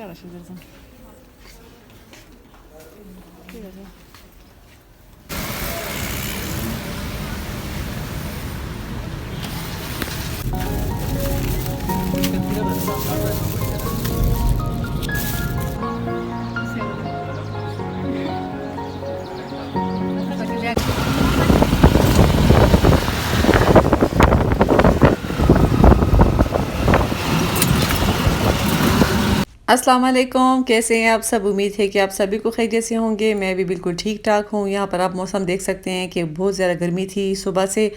araştırırım. Biraz. अस्सलाम वालेकुम, कैसे हैं आप सब। उम्मीद है कि आप सभी को खैरियत से होंगे। मैं भी बिल्कुल ठीक ठाक हूँ। यहाँ पर आप मौसम देख सकते हैं कि बहुत ज़्यादा गर्मी थी सुबह से,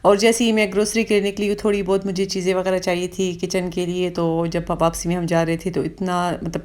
और जैसे ही मैं ग्रोसरी के लिए निकली, थोड़ी बहुत मुझे चीज़ें वगैरह चाहिए थी किचन के लिए, तो जब वापसी में हम जा रहे थे तो इतना मतलब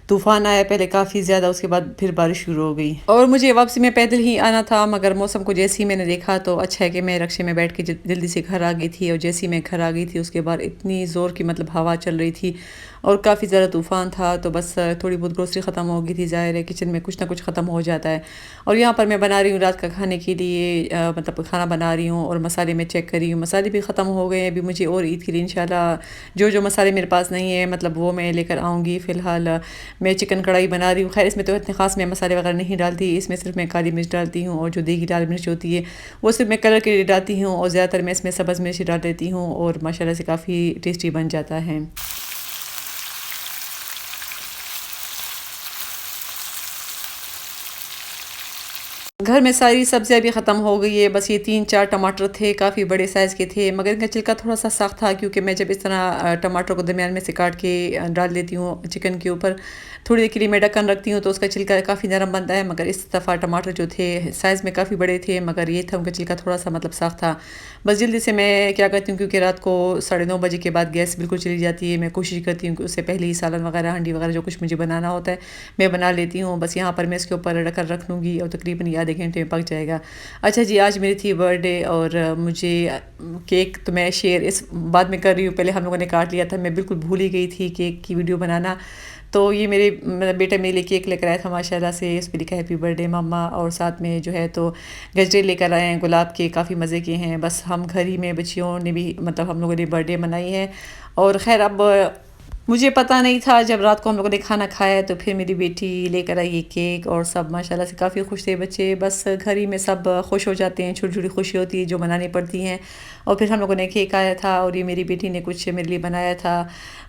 तूफ़ान आया पहले काफ़ी ज़्यादा, उसके बाद फिर बारिश शुरू हो गई और मुझे वापसी में पैदल ही आना था। मगर मौसम को जैसे ही मैंने देखा तो अच्छा है कि मैं रक्शे में बैठ के जल्दी से घर आ गई थी। और जैसे ही मैं घर आ गई थी उसके बाद इतनी ज़ोर की मतलब हवा चल रही थी और काफ़ी ज़्यादा तूफ़ान था, तो बस थोड़ी बहुत ग्रोसरी ख़त्म हो गई थी। ज़ाहिर है किचन में कुछ ना कुछ ख़त्म हो जाता है। और यहाँ पर मैं बना रही हूँ रात का खाने के लिए, मतलब खाना बना रही हूँ और मसाले में चेक कर रही हूँ। मसाले भी ख़त्म हो गए हैं अभी मुझे, और ईद के लिए इंशाल्लाह जो जो मसाले मेरे पास नहीं है मतलब वो मैं लेकर आऊँगी। फ़िलहाल मैं चिकन कढ़ाई बना रही हूँ। खैर इसमें तो इतने ख़ास मैं मसाले वगैरह नहीं डालती, इसमें सिर्फ मैं काली मिर्च डालती हूँ और जो देगी लाल मिर्च होती है वो सिर्फ मैं कलर के लिए डालती हूँ, और ज़्यादातर मैं इसमें सब्ज़ मिर्च डाल देती हूँ और माशाल्लाह से काफ़ी टेस्टी बन जाता है। घर में सारी सब्जियां भी ख़त्म हो गई है। बस ये 3-4 टमाटर थे, काफ़ी बड़े साइज़ के थे, मगर इनका छिलका थोड़ा सा सख्त था, क्योंकि मैं जब इस तरह टमाटर को दरमियान में से काट के डाल देती हूँ चिकन के ऊपर, थोड़ी देर के लिए मैं ढक्कन रखती हूँ तो उसका छिलका काफ़ी नरम बनता है। मगर इस दफ़ा टमाटर जो थे साइज़ में काफ़ी बड़े थे, मगर ये था उनका छिलका थोड़ा सा मतलब सख्त था। बस जल्दी से मैं क्या करती हूँ, क्योंकि रात को 9:30 बजे के बाद गैस बिल्कुल चली जाती है, मैं कोशिश करती हूँ कि उससे पहले ही सालन वगैरह हंडी वगैरह जो कुछ मुझे बनाना होता है मैं बना लेती हूँ। बस यहाँ पर मैं इसके ऊपर ढक्कन रख लूँगी और तकरीबन आधे घंटे में पक जाएगा। अच्छा जी, आज मेरी थी बर्थडे और मुझे केक तो मैं शेयर इस बाद में कर रही हूँ, पहले हम लोगों ने काट लिया था, मैं बिल्कुल भूल ही गई थी केक की वीडियो बनाना। तो ये मेरा बेटा मेरे लिए केक लेकर आया था माशाल्लाह से, उस पर लिखा हैप्पी बर्थडे मम्मा, और साथ में जो है तो गजरे लेकर आए हैं गुलाब के, काफ़ी मज़े के हैं। बस हम घर ही में बच्चियों ने भी मतलब हम लोगों ने बर्थडे मनाई है। और ख़ैर अब मुझे पता नहीं था, जब रात को हम लोगों ने खाना खाया तो फिर मेरी बेटी लेकर आई ये केक, और सब माशाल्लाह से काफ़ी खुश थे बच्चे। बस घर ही में सब खुश हो जाते हैं, छोटी छोटी खुशी होती है जो मनानी पड़ती हैं। और फिर हम लोगों ने केक आया था और ये मेरी बेटी ने कुछ मेरे लिए बनाया था,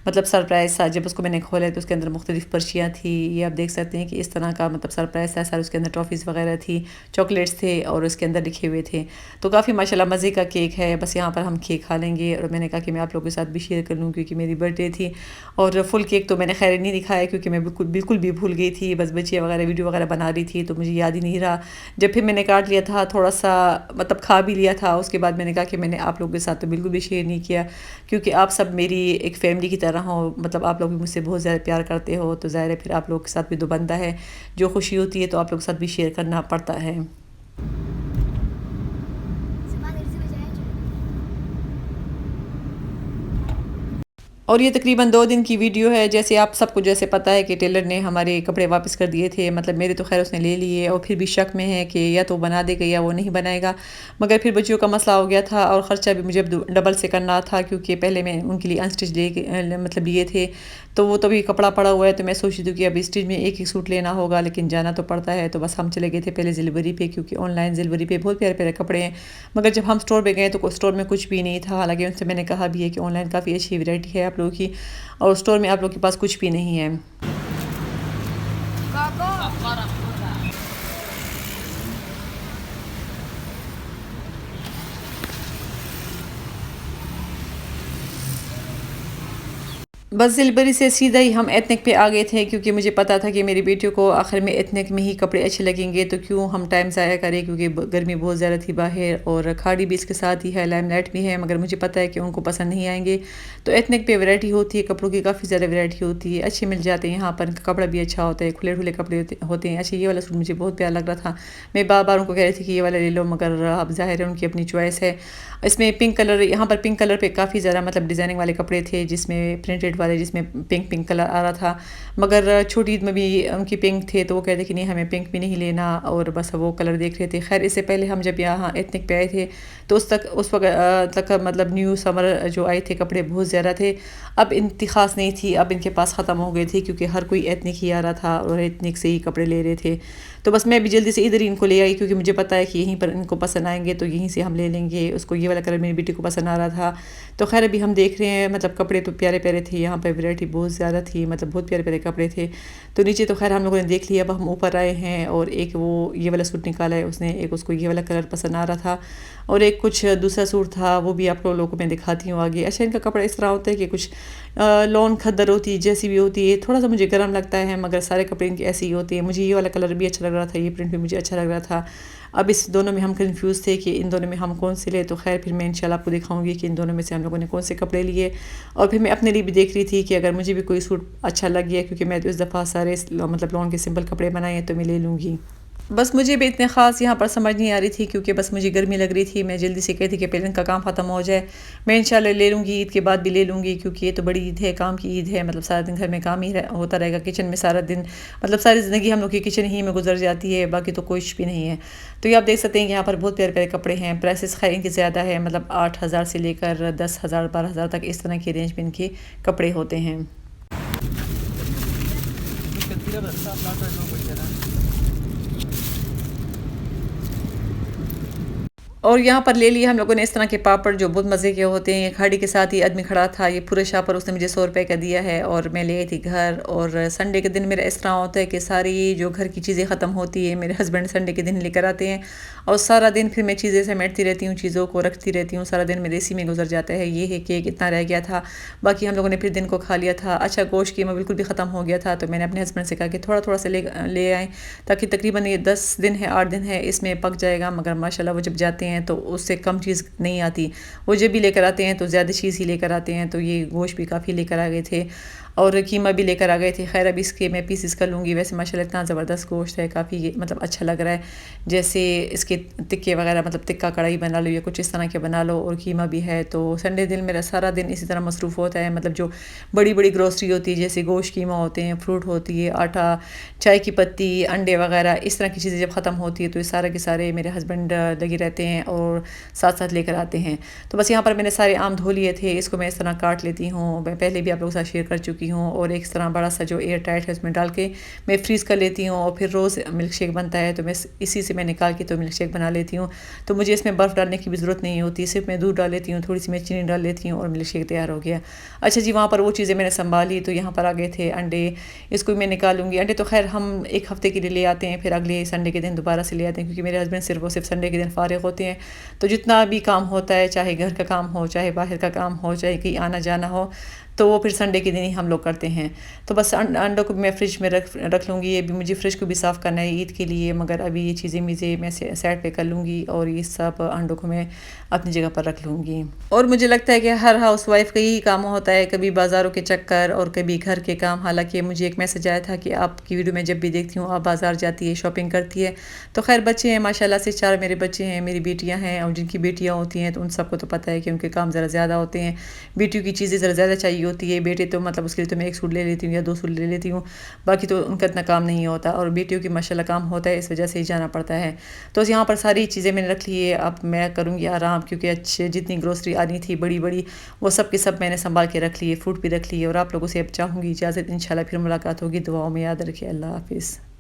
मतलब सरप्राइज़ था। जब उसको मैंने खोला तो उसके अंदर मुख्तलिफ़ पर्चियाँ थी, ये आप देख सकते हैं कि इस तरह का मतलब सरप्राइज़ था। सारे उसके अंदर टॉफ़ीज़ वगैरह थी, चॉकलेट्स थे और उसके अंदर लिखे हुए थे। तो काफ़ी माशाल्लाह मज़े का केक है। बस यहाँ पर हम केक खा लेंगे, और मैंने कहा कि मैं आप लोगों के साथ भी शेयर कर लूँ क्योंकि मेरी बर्थडे थी। और फुल केक तो मैंने खैर नहीं दिखाया क्योंकि मैं बिल्कुल बिल्कुल भी भूल गई थी, बस बच्चियाँ वगैरह वीडियो वगैरह बना रही थी तो मुझे याद ही नहीं रहा। जब फिर मैंने काट लिया था थोड़ा सा मतलब खा भी लिया था, उसके बाद मैंने कहा कि मैंने आप लोगों के साथ तो बिल्कुल भी शेयर नहीं किया, क्योंकि आप सब मेरी एक फ़ैमिली की तरह हो, मतलब आप लोग भी मुझसे बहुत ज़्यादा प्यार करते हो, तो ज़ाहिर है फिर आप लोगों के साथ भी तो बनता है, जो खुशी होती है तो आप लोगों के साथ भी शेयर करना पड़ता है। और ये तकरीबन 2 दिन की वीडियो है। जैसे आप सबको जैसे पता है कि टेलर ने हमारे कपड़े वापस कर दिए थे, मतलब मेरे तो खैर उसने ले लिए, और फिर भी शक में है कि या तो बना देगा या वो नहीं बनाएगा। मगर फिर बच्चियों का मसला हो गया था और ख़र्चा भी मुझे अब डबल से करना था, क्योंकि पहले मैं उनके लिए अनस्टिच मतलब लिए थे, तो वो तो भी कपड़ा पड़ा हुआ है। तो मैं सोची थी कि अब स्टिच में एक ही सूट लेना होगा, लेकिन जाना तो पड़ता है। तो बस हम चले गए थे पहले ज़िलवरी पे, क्योंकि ऑनलाइन ज़िलवरी पे बहुत प्यारे प्यारे कपड़े हैं। मगर जब हम स्टोर पे गए तो स्टोर में कुछ भी नहीं था। हालांकि उनसे मैंने कहा भी है कि ऑनलाइन काफ़ी अच्छी वैरायटी है आप लोगों की, और स्टोर में आप लोग के पास कुछ भी नहीं है। बस ज़िलबरी से सीधा ही हम एथनिक पे आ गए थे, क्योंकि मुझे पता था कि मेरी बेटियों को आखिर में एथनिक में ही कपड़े अच्छे लगेंगे, तो क्यों हम टाइम ज़ाया करें, क्योंकि गर्मी बहुत ज़्यादा थी बाहर और खाड़ी भी इसके साथ ही है, लाइमलाइट भी है, मगर मुझे पता है कि उनको पसंद नहीं आएंगे। तो एथनिक पे वैरायटी होती है, कपड़ों की काफ़ी ज़्यादा वैरायटी होती है, अच्छे मिल जाते हैं यहाँ पर, कपड़ा भी अच्छा होता है, खुले खुले कपड़े होते हैं। अच्छा, ये वाला सूट मुझे बहुत प्यारा लग रहा था, मैं बार बार उनको कह रही थी कि ये वाला ले लो, मगर अब ज़ाहिर है उनकी अपनी चॉइस है। इसमें पिंक कलर, यहाँ पर पिंक कलर पे काफ़ी ज़्यादा मतलब डिज़ाइनिंग वाले कपड़े थे, जिसमें प्रिंटेड ईद वाले जिसमें पिंक पिंक कलर आ रहा था, मगर छोटी ईद में भी उनकी पिंक थे तो वो कहते कि नहीं हमें पिंक भी नहीं लेना और बस वो कलर देख रहे थे। खैर इससे पहले हम जब यहाँ एथनिक पे आए थे तो उस वक्त तक मतलब न्यू समर जो आए थे कपड़े बहुत ज़्यादा थे। अब इतनी ख़ास नहीं थी, अब इनके पास ख़त्म हो गए थे क्योंकि हर कोई एथनिक ही आ रहा था और एथनिक से ही कपड़े ले रहे थे। तो बस मैं भी जल्दी से इधर ही इनको ले आई क्योंकि मुझे पता है कि यहीं पर इनको पसंद आएंगे तो यहीं से हम ले लेंगे। उसको ये वाला कलर मेरी बेटी को पसंद आ रहा था। तो खैर अभी हम देख रहे हैं, मतलब कपड़े तो प्यारे प्यारे थे, यहाँ पर वैरायटी बहुत ज़्यादा थी, मतलब बहुत प्यारे प्यारे कपड़े थे। तो नीचे तो खैर हम लोगों ने देख लिया। अब हम ऊपर आए हैं और एक वो ये वाला सूट निकाला है उसने, एक उसको ये वाला कलर पसंद आ रहा था और एक कुछ दूसरा सूट था, वो भी आप लोगों को मैं दिखाती हूँ आगे। अच्छा इनका कपड़ा इस तरह होता है कि कुछ लॉन खद्दर होती है जैसी भी होती है, थोड़ा सा मुझे गर्म लगता है मगर सारे कपड़े इनके ऐसे ही होते हैं। मुझे ये वाला कलर भी अच्छा लग रहा था, ये प्रिंट भी मुझे अच्छा लग रहा था। अब इस दोनों में हम कंफ्यूज थे कि इन दोनों में हम कौन से ले, तो खैर फिर मैं इंशाल्लाह आपको दिखाऊंगी कि इन दोनों में से हम लोगों ने कौन से कपड़े लिए। और फिर मैं अपने लिए भी देख रही थी कि अगर मुझे भी कोई सूट अच्छा लग गया, क्योंकि मैं तो इस दफ़ा सारे मतलब लॉन के सिंपल कपड़े बनाए हैं तो मैं ले लूँगी। बस मुझे भी इतने ख़ास यहाँ पर समझ नहीं आ रही थी क्योंकि बस मुझे गर्मी लग रही थी। मैं जल्दी से कहती कि पहले इनका काम ख़त्म हो जाए, मैं इंशाल्लाह ले लूँगी, ईद के बाद भी ले लूँगी क्योंकि ये तो बड़ी ईद है, काम की ईद है। मतलब सारा दिन घर में काम ही होता रहेगा, किचन में सारा दिन, मतलब सारी ज़िंदगी हम लोग की किचन ही में गुजर जाती है, बाकी तो कुछ भी नहीं है। तो ये आप देख सकते हैं कि यहाँ पर बहुत प्यारे प्यारे कपड़े हैं। प्राइसेस खैर इनकी ज़्यादा है, मतलब 8,000 से लेकर 10,000 12,000 तक इस तरह की रेंज में इनके कपड़े होते हैं। और यहाँ पर ले लिए हम लोगों ने इस तरह के पापड़ जो बहुत मज़े के होते हैं। खाड़ी के साथ ही आदमी खड़ा था, ये पूरे शाह पर उसने मुझे 100 रुपये का दिया है और मैं ले आई थी घर। और संडे के दिन मेरा इस तरह होता है कि सारी जो घर की चीज़ें ख़त्म होती है, मेरे हस्बैंड संडे के दिन लेकर आते हैं और सारा दिन फिर मैं चीज़ें समेटती रहती हूँ, चीज़ों को रखती रहती हूँ, सारा दिन मेरे इसी में गुजर जाता है। ये है केक इतना रह गया था, बाकी हम लोगों ने फिर दिन को खा लिया था। अच्छा गोश्त कीमा बिल्कुल भी ख़त्म हो गया था तो मैंने अपने हस्बैंड से कहा कि थोड़ा थोड़ा सा ले आएँ ताकि तकरीबन ये 10 दिन है 8 दिन है इसमें पक जाएगा। मगर माशाल्लाह वो जब जाते हैं तो उससे कम चीज़ नहीं आती, वो जब भी लेकर आते हैं तो ज़्यादा चीज़ ही लेकर आते हैं। तो ये गोश्त भी काफ़ी लेकर आ गए थे और कीमा भी लेकर आ गए थे। खैर अब इसके मैं पीसेस कर लूँगी। वैसे माशाल्लाह इतना ज़बरदस्त गोश्त है, काफ़ी मतलब अच्छा लग रहा है। जैसे इसके टिक्के वगैरह, मतलब टिक्का कढ़ाई बना लो या कुछ इस तरह के बना लो, और कीमा भी है। तो संडे दिन मेरा सारा दिन इसी तरह मसरूफ़ होता है। मतलब जो बड़ी बड़ी ग्रोसरी होती है जैसे गोश्त कीमा होते हैं, फ्रूट होती है, आटा, चाय की पत्ती, अंडे वगैरह, इस तरह की चीज़ें जब ख़त्म होती है तो ये सारे के सारे मेरे हस्बैंड लगे रहते हैं और साथ साथ लेकर आते हैं। तो बस यहाँ पर मैंने सारे आम धो लिए थे, इसको मैं इस तरह काट लेती हूँ। मैं पहले भी आप लोगों के साथ शेयर कर चुकी हूँ। और एक तरह बड़ा सा जो एयर टाइट है उसमें डाल के मैं फ्रीज़ कर लेती हूँ और फिर रोज़ मिल्क शेक बनता है तो मैं इसी से मैं निकाल के तो मिल्क शेक बना लेती हूँ। तो मुझे इसमें बर्फ़ डालने की भी ज़रूरत नहीं होती, सिर्फ मैं दूध डाल लेती हूँ, थोड़ी सी मैं चीनी डाल लेती हूँ और मिल्क शेक तैयार हो गया। अच्छा जी, वहाँ पर वो चीज़ें मैंने संभाली तो यहाँ पर आ गए थे अंडे, इसको मैं निकालूंगी। अंडे तो खैर हम एक हफ़्ते के लिए ले आते हैं, फिर अगले संडे के दिन दोबारा से ले आते हैं क्योंकि मेरे हस्बैंड सिर्फ संडे के दिन फ़ारिग होते हैं। तो जितना भी काम होता है, चाहे घर का काम हो, चाहे बाहर का काम हो, चाहे कहीं आना जाना हो, तो वो फिर संडे के दिन ही हम लोग करते हैं। तो बस अंडों को मैं फ्रिज में रख लूँगी। ये भी मुझे फ्रिज को भी साफ़ करना है ईद के लिए, मगर अभी ये चीज़ें मैं साइड पे कर लूँगी और ये सब अंडों को मैं अपनी जगह पर रख लूँगी। और मुझे लगता है कि हर हाउसवाइफ का यही काम होता है, कभी बाज़ारों के चक्कर और कभी घर के काम। हालांकि मुझे एक मैसेज आया था कि आपकी वीडियो में जब भी देखती हूँ आप बाज़ार जाती है, शॉपिंग करती है। तो खैर बच्चे हैं माशाल्लाह से, 4 मेरे बच्चे हैं, मेरी बेटियाँ हैं, और जिनकी बेटियाँ होती हैं तो उन सबको तो पता है कि उनके काम ज़रा ज़्यादा होते हैं, बेटियों की चीज़ें ज़रा ज़्यादा चाहिए होती है। बेटे तो मतलब उसके लिए तो मैं 1 सूट ले लेती हूँ या 2 सूट ले लेती हूँ, बाकी तो उनका इतना काम नहीं होता। और बेटियों की माशाल्लाह काम होता है, इस वजह से ही जाना पड़ता है। तो यहाँ पर सारी चीज़ें मैंने रख ली है, अब मैं करूँगी आराम क्योंकि अच्छे जितनी ग्रोसरी आनी थी बड़ी बड़ी वो सब के सब मैंने संभाल के रख लिए, फ्रूट भी रख लिए। और आप लोगों से अब चाहूँगी इजाज़त, इंशाल्लाह फिर मुलाकात होगी। दुआओं में याद रखिए। अल्लाह हाफिज़।